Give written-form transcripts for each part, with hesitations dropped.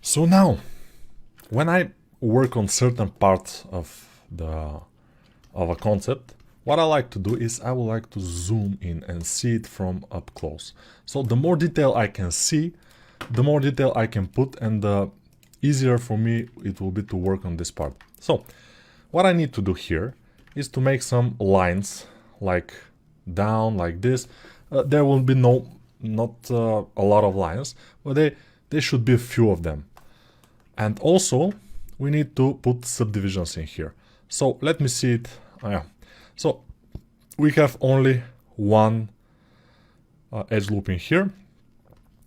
So now, when I work on certain parts of a concept, what I like to do is I would like to zoom in and see it from up close. So the more detail I can see, the more detail I can put, and the easier for me it will be to work on this part. So what I need to do here is to make some lines like down like this. There will be not a lot of lines, but there should be a few of them. And also we need to put subdivisions in here. So let me see it. Yeah. So we have only one edge loop in here.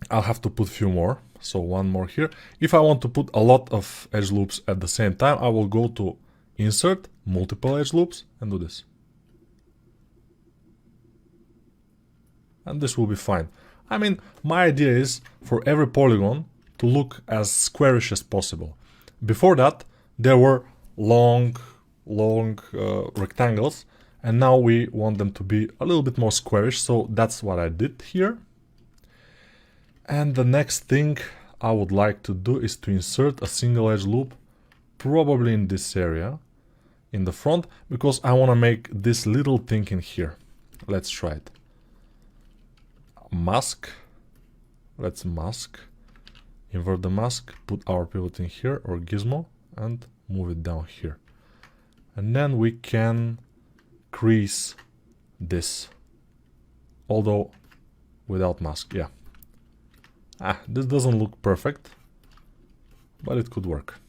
I'll have to put a few more. So one more here. If I want to put a lot of edge loops at the same time, I will go to Insert, Multiple Edge Loops, and do this. And this will be fine. I mean, my idea is for every polygon to look as squarish as possible. Before that, there were long rectangles, and now we want them to be a little bit more squarish, so that's what I did here. And the next thing I would like to do is to insert a single edge loop, probably in this area, in the front, because I want to make this little thing in here. Let's try it. Mask. Let's mask. Invert the mask, put our pivot in here, or gizmo, and move it down here. And then we can crease this, although without mask. Yeah. This doesn't look perfect, but it could work.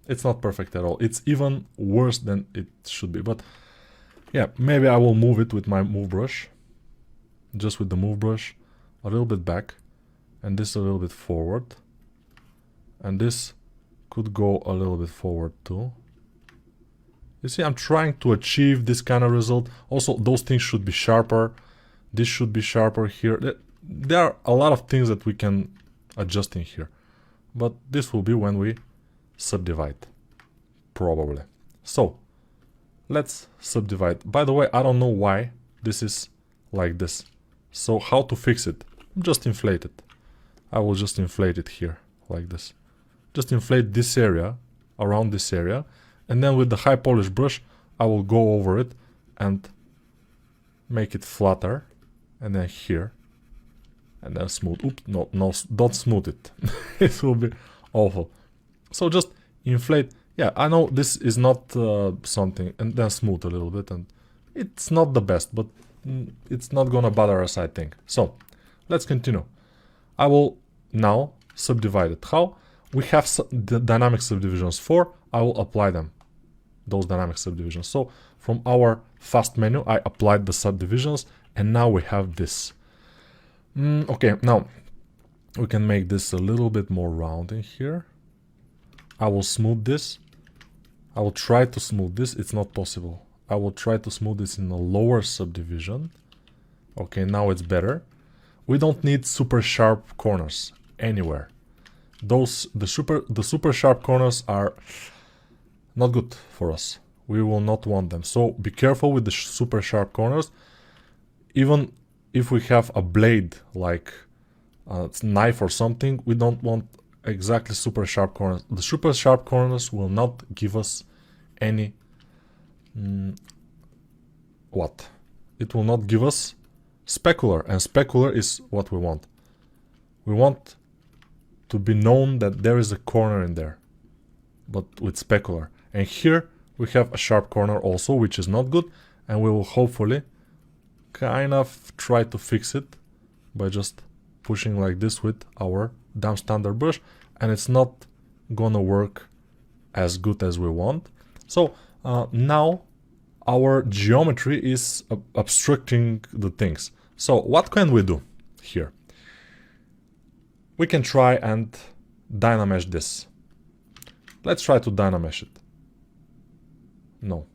It's not perfect at all. It's even worse than it should be. But yeah, maybe I will move it with my move brush. Just with the move brush, a little bit back, and this a little bit forward. And this could go a little bit forward too. You see, I'm trying to achieve this kind of result. Also, those things should be sharper. This should be sharper here. There are a lot of things that we can adjust in here. But this will be when we subdivide, probably. So, let's subdivide. By the way, I don't know why this is like this. So, how to fix it? Just inflate it. I will just inflate it here, like this. Just inflate this area, around this area, and then with the high polish brush, I will go over it and make it flatter, and then here, and then smooth. Oops, no, don't smooth it. It will be awful. So just inflate. Yeah, I know this is not something, and then smooth a little bit, and it's not the best, but it's not gonna bother us, I think. So let's continue. I will now subdivide it. How? We have the dynamic subdivisions for. I will apply them, those dynamic subdivisions. So from our fast menu, I applied the subdivisions, and now we have this. Okay, now we can make this a little bit more round in here. I will smooth this. I will try to smooth this. It's not possible. I will try to smooth this in a lower subdivision. Okay, now it's better. We don't need super sharp corners anywhere. The super sharp corners are not good for us. We will not want them. So be careful with the super sharp corners. Even if we have a blade like a knife or something, we don't want exactly super sharp corners. The super sharp corners will not give us any what? It will not give us specular, and specular is what we want. We want to be known that there is a corner in there, but with specular. And here we have a sharp corner also, which is not good, and we will hopefully kind of try to fix it by just pushing like this with our damn standard brush, and it's not gonna work as good as we want. So now our geometry is obstructing the things. So what can we do here? We can try and dynamesh this. Let's try to dynamesh it. No.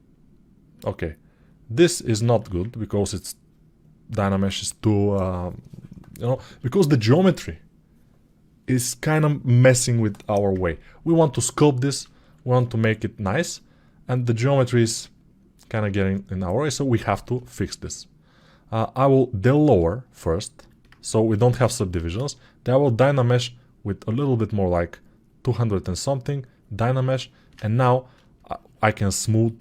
Okay. This is not good because it's dynamesh is too, because the geometry is kind of messing with our way. We want to sculpt this, we want to make it nice, and the geometry is kind of getting in our way, so we have to fix this. I will del lower first, so we don't have subdivisions. Then I will dynamesh with a little bit more, like 200 and something, Dynamesh, and now I can smooth.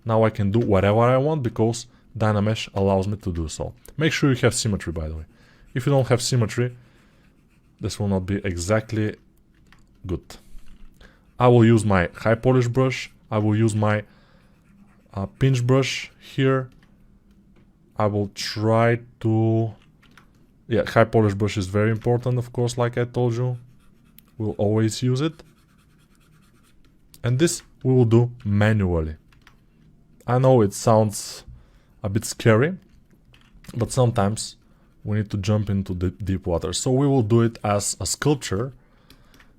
Now I can do whatever I want because Dynamesh allows me to do so. Make sure you have symmetry, by the way. If you don't have symmetry, this will not be exactly good. I will use my high polish brush. I will use my pinch brush here. I will try to... Yeah, high polish brush is very important, of course, like I told you. We'll always use it. And this we will do manually. I know it sounds a bit scary, but sometimes we need to jump into the deep water. So we will do it as a sculpture,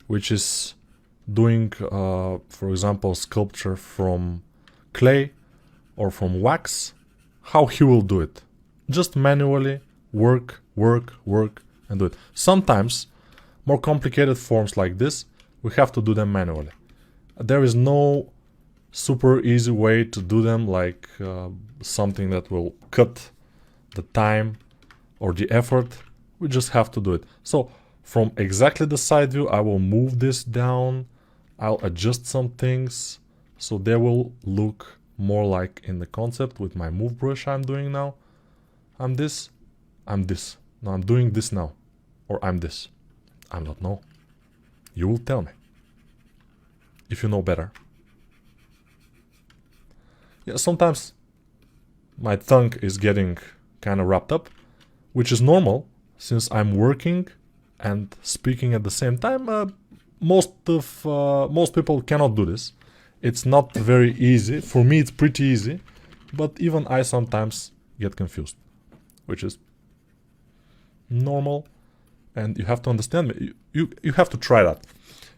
which is doing, for example, sculpture from clay or from wax. How he will do it? Just manually work, and do it. Sometimes more complicated forms like this, we have to do them manually. There is no super easy way to do them, like something that will cut the time or the effort. We just have to do it. So from exactly the side view, I will move this down. I'll adjust some things so they will look more like in the concept with my move brush I'm doing now. I'm this. No, I'm doing this now. Or I'm this. I don't know. You will tell me if you know better. Yeah, sometimes my tongue is getting kind of wrapped up, which is normal since I'm working and speaking at the same time. Most people cannot do this. It's not very easy. For me, it's pretty easy, but even I sometimes get confused, which is normal, and you have to understand me. You have to try that.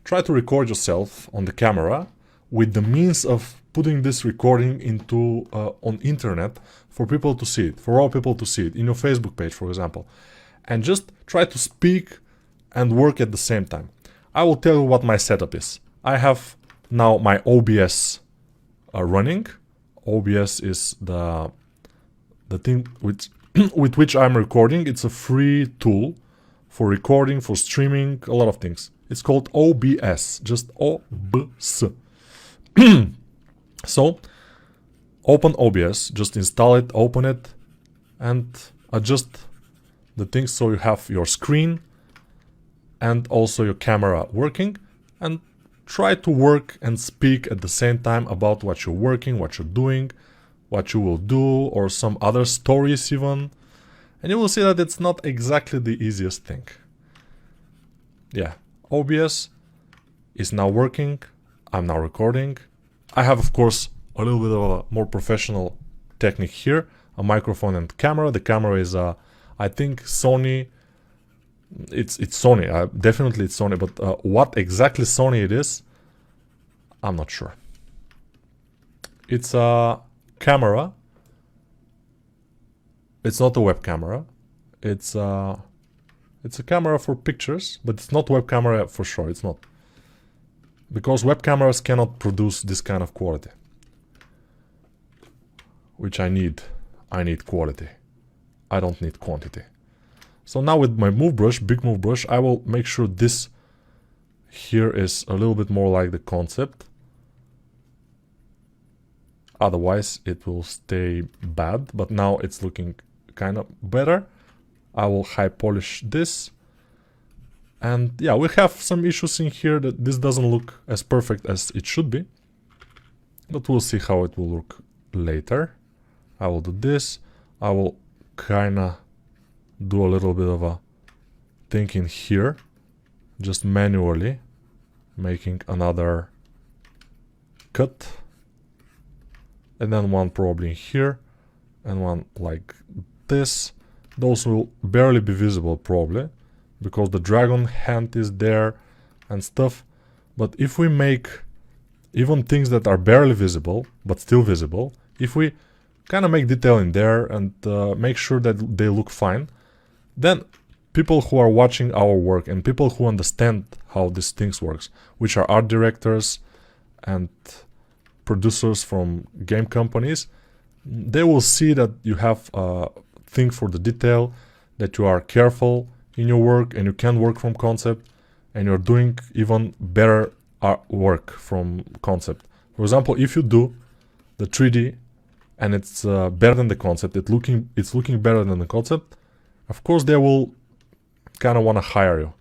Try to record yourself on the camera with the means of putting this recording into on internet for people to see it, for all people to see it, in your Facebook page, for example, and just try to speak and work at the same time. I will tell you what my setup is. I have now my OBS running. OBS is the thing with with which I'm recording. It's a free tool for recording, for streaming, a lot of things. It's called OBS, just OBS. So, open OBS, just install it, open it, and adjust the things so you have your screen and also your camera working, and try to work and speak at the same time about what you're working, what you're doing, what you will do, or some other stories even. And you will see that it's not exactly the easiest thing. Yeah, OBS is now working. I'm now recording. I have, of course, a little bit of a more professional technique here. A microphone and camera. The camera is, I think, Sony. It's Sony. Definitely it's Sony. But what exactly Sony it is, I'm not sure. It's a camera. It's not a web camera. It's a camera for pictures, but it's not web camera for sure. It's not. Because web cameras cannot produce this kind of quality. Which I need. I need quality. I don't need quantity. So now with my move brush, big move brush, I will make sure this here is a little bit more like the concept. Otherwise it will stay bad, but now it's looking kind of better. I will high polish this. And yeah, we have some issues in here that this doesn't look as perfect as it should be. But we'll see how it will look later. I will do this. I will kinda do a little bit of a thinking here. Just manually making another cut. And then one probably here. And one like this. Those will barely be visible probably, because the dragon hand is there and stuff. But if we make even things that are barely visible, but still visible, if we kind of make detail in there and make sure that they look fine, then people who are watching our work and people who understand how these things works, which are art directors and producers from game companies, they will see that you have a thing for the detail, that you are careful in your work and you can work from concept, and you're doing even better work from concept. For example, if you do the 3D and it's better than the concept, it's looking better than the concept, of course they will kind of want to hire you,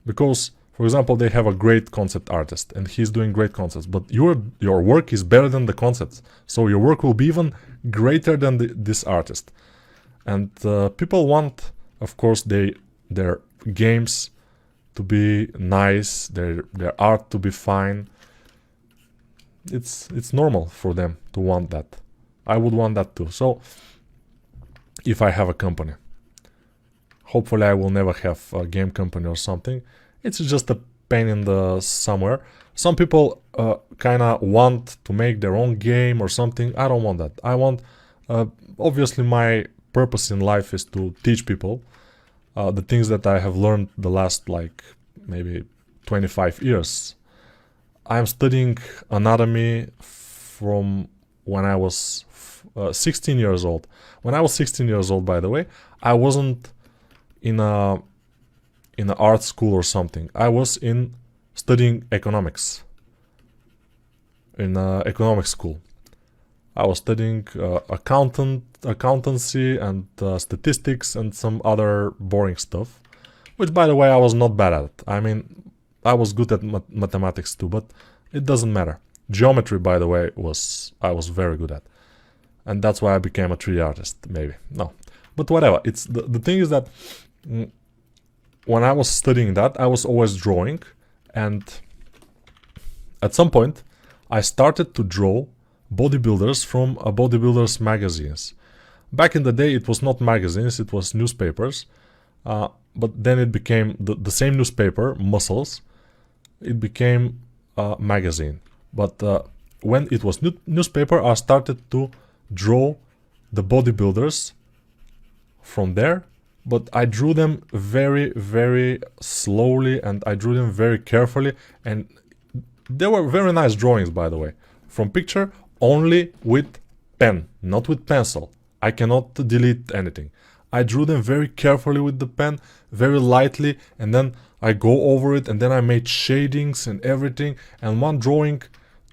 because for example they have a great concept artist and he's doing great concepts, but your work is better than the concepts, so your work will be even greater than this artist. And people want, of course, their games to be nice, their art to be fine. It's normal for them to want that. I would want that too. So if I have a company, hopefully I will never have a game company or something. It's just a pain in the somewhere. Some people kind of want to make their own game or something. I don't want that. I want, obviously my purpose in life is to teach people the things that I have learned the last like maybe 25 years. I'm studying anatomy from when I was 16 years old. When I was 16 years old, by the way, I wasn't in an art school or something. I was studying economics in economics school. I was studying accountancy and statistics and some other boring stuff, which, by the way, I was not bad at. I mean, I was good at mathematics too, but it doesn't matter. Geometry, by the way, I was very good at, and that's why I became a 3D artist. Maybe no, but whatever. It's the thing is that when I was studying that, I was always drawing, and at some point, I started to draw bodybuilders from bodybuilders magazines. Back in the day, it was not magazines, it was newspapers, but then it became the same newspaper, Muscles, it became a magazine. But when it was newspaper, I started to draw the bodybuilders from there, but I drew them very, very slowly, and I drew them very carefully, and they were very nice drawings, by the way, from picture, only with pen, not with pencil. I cannot delete anything. I drew them very carefully with the pen, very lightly, and then I go over it, and then I made shadings and everything, and one drawing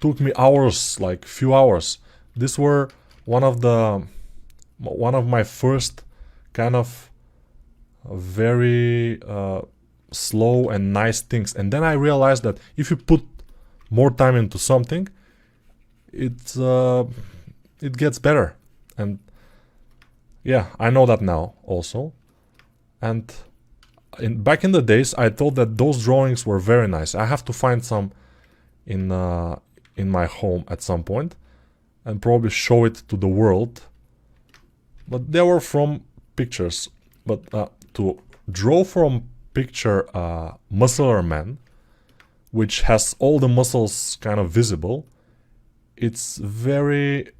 took me hours, like few hours. This were one of my first kind of very slow and nice things. And then I realized that if you put more time into something, it gets better. And yeah, I know that now also. And back in the days, I thought that those drawings were very nice. I have to find some in my home at some point and probably show it to the world. But they were from pictures. But to draw from picture muscular man, which has all the muscles kind of visible, it's very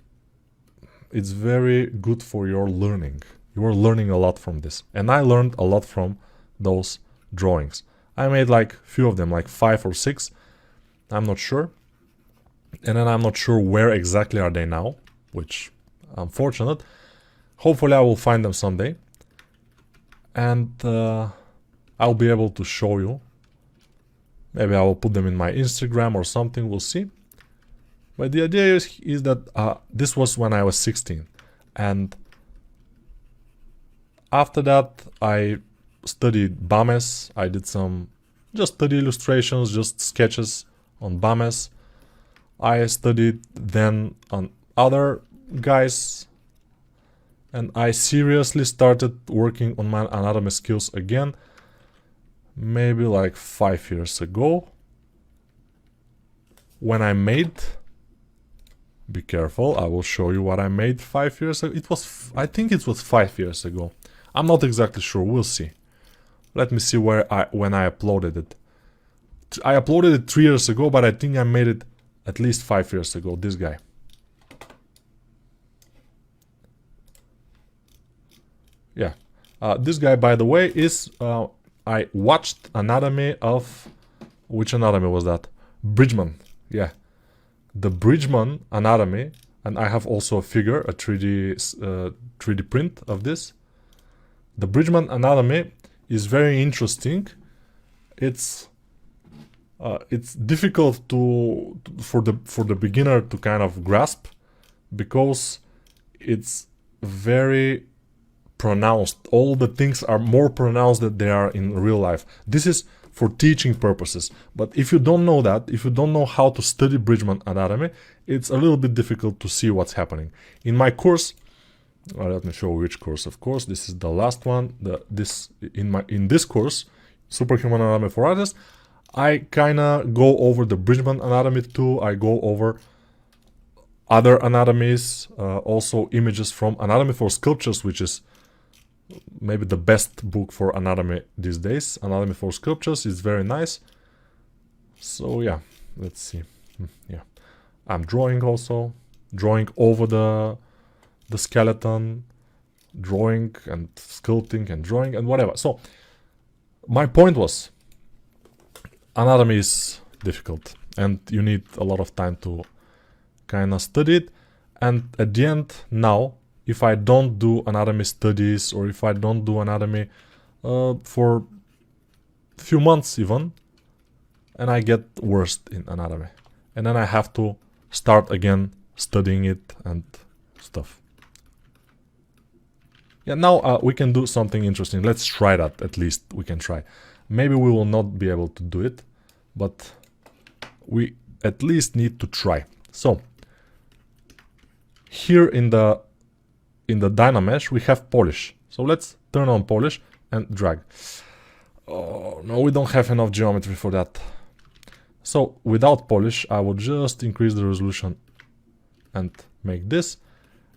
good for your learning. You are learning a lot from this, and I learned a lot from those drawings. I made like few of them, like 5 or 6, I'm not sure, and then I'm not sure where exactly are they now, which unfortunate. Hopefully I will find them someday, and I'll be able to show you. Maybe I will put them in my Instagram or something, we'll see. But the idea is that this was when I was 16, and after that I studied BAMES. I did just study illustrations, just sketches on BAMES. I studied then on other guys, and I seriously started working on my anatomy skills again, maybe like 5 years ago, when I made... Be careful, I will show you what I made 5 years ago. I think it was 5 years ago. I'm not exactly sure, we'll see. Let me see when I uploaded it. I uploaded it 3 years ago, but I think I made it at least 5 years ago, this guy. Yeah, this guy, by the way, is... I watched anatomy of... Which anatomy was that? Bridgman, yeah. The Bridgman anatomy, and I have also a figure, a 3D print of this. The Bridgman anatomy is very interesting. It's it's difficult for the beginner to kind of grasp, because it's very pronounced. All the things are more pronounced than they are in real life. This is for teaching purposes, but if you don't know that, if you don't know how to study Bridgman anatomy, it's a little bit difficult to see what's happening. In my course, let me show which course. Of course, this is the last one. In this course, Superhuman Anatomy for Artists, I kinda go over the Bridgman anatomy too. I go over other anatomies, also images from Anatomy for Sculptures, which is maybe the best book for anatomy these days. Anatomy for Sculptures is very nice. So yeah, let's see. Yeah, I'm drawing also, drawing over the skeleton, drawing and sculpting and drawing and whatever. So my point was, anatomy is difficult and you need a lot of time to kind of study it. And at the end, now, if I don't do anatomy studies, or if I don't do anatomy for a few months even, and I get worse in anatomy, and then I have to start again studying it and stuff. Yeah, now we can do something interesting. Let's try that. At least we can try. Maybe we will not be able to do it, but we at least need to try. So here in the Dynamesh we have polish. So let's turn on polish and drag. Oh no, we don't have enough geometry for that. So without polish, I will just increase the resolution and make this.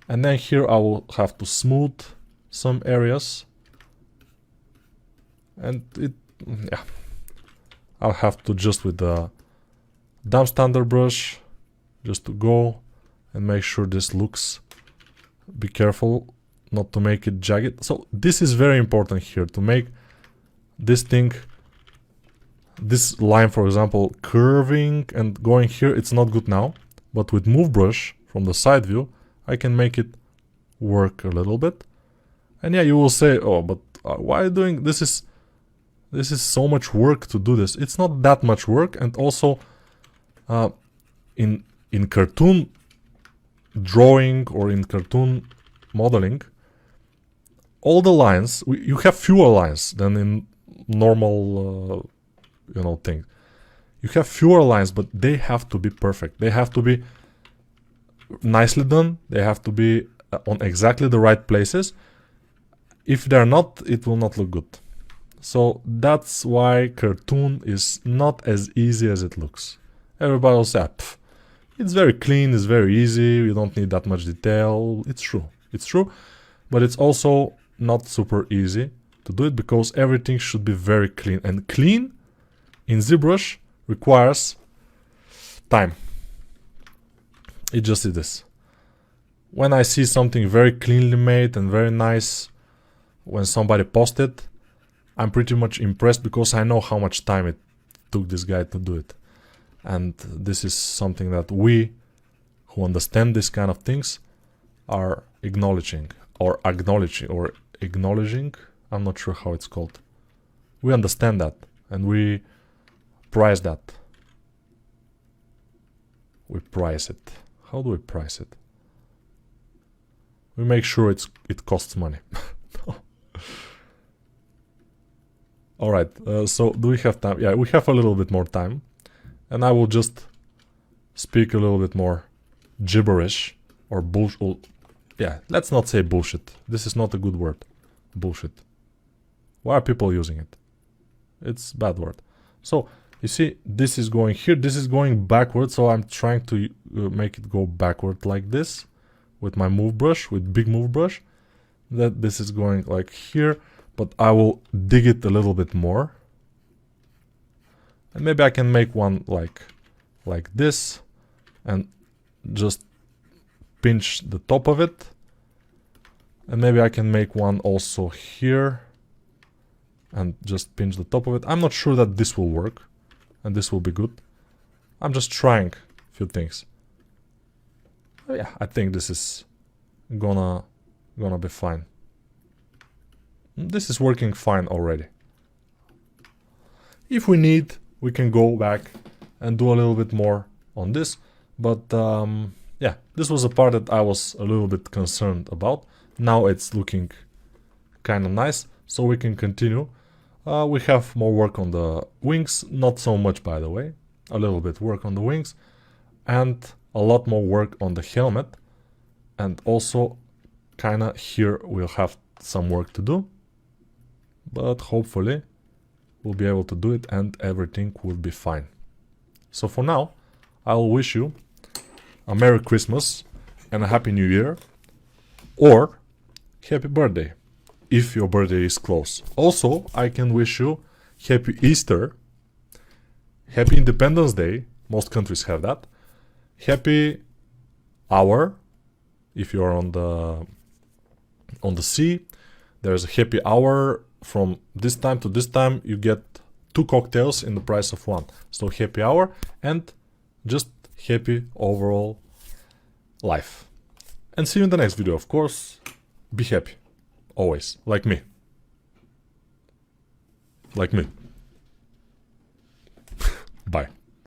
And then here I will have to smooth some areas. And yeah, I'll have to just with the dump standard brush, just to go and make sure this looks, be careful not to make it jagged. So this is very important here, to make this thing, this line for example, curving and going here. It's not good now, but with move brush from the side view I can make it work a little bit. And yeah, you will say, oh, but why are you doing this? This is so much work to do this. It's not that much work. And also in cartoon drawing or in cartoon modeling, all the lines, you have fewer lines than in normal thing. You have fewer lines, but they have to be perfect. They have to be nicely done. They have to be on exactly the right places. If they're not, it will not look good. So that's why cartoon is not as easy as it looks. Everybody will say, it's very clean, it's very easy, you don't need that much detail. It's true, but it's also not super easy to do it, because everything should be very clean. And clean in ZBrush requires time. It just is this. When I see something very cleanly made and very nice, when somebody posts it, I'm pretty much impressed, because I know how much time it took this guy to do it. And this is something that we, who understand this kind of things, are acknowledging. I'm not sure how it's called. We understand that, and we price that. We price it. How do we price it? We make sure it costs money. Alright, so do we have time? Yeah, we have a little bit more time. And I will just speak a little bit more gibberish or bullshit. Yeah, let's not say bullshit. This is not a good word. Bullshit. Why are people using it? It's a bad word. So, you see, this is going here. This is going backward. So I'm trying to make it go backward like this with my move brush, with big move brush. That this is going like here. But I will dig it a little bit more. And maybe I can make one like this and just pinch the top of it. And maybe I can make one also here and just pinch the top of it. I'm not sure that this will work and this will be good. I'm just trying a few things. But yeah, I think this is gonna be fine. This is working fine already. If we need, we can go back and do a little bit more on this. But yeah, this was a part that I was a little bit concerned about. Now it's looking kind of nice, so we can continue. We have more work on the wings, not so much by the way, a little bit work on the wings, and a lot more work on the helmet, and also kinda here we'll have some work to do, but hopefully we'll be able to do it and everything will be fine. So for now, I'll wish you a Merry Christmas and a Happy New Year, or Happy Birthday, if your birthday is close. Also, I can wish you Happy Easter, Happy Independence Day, most countries have that, Happy Hour, if you're on the sea, there's a happy hour from this time to this time, you get 2 cocktails in the price of 1. So happy hour and just happy overall life. And see you in the next video, of course. Be happy. Always. Like me. Like me.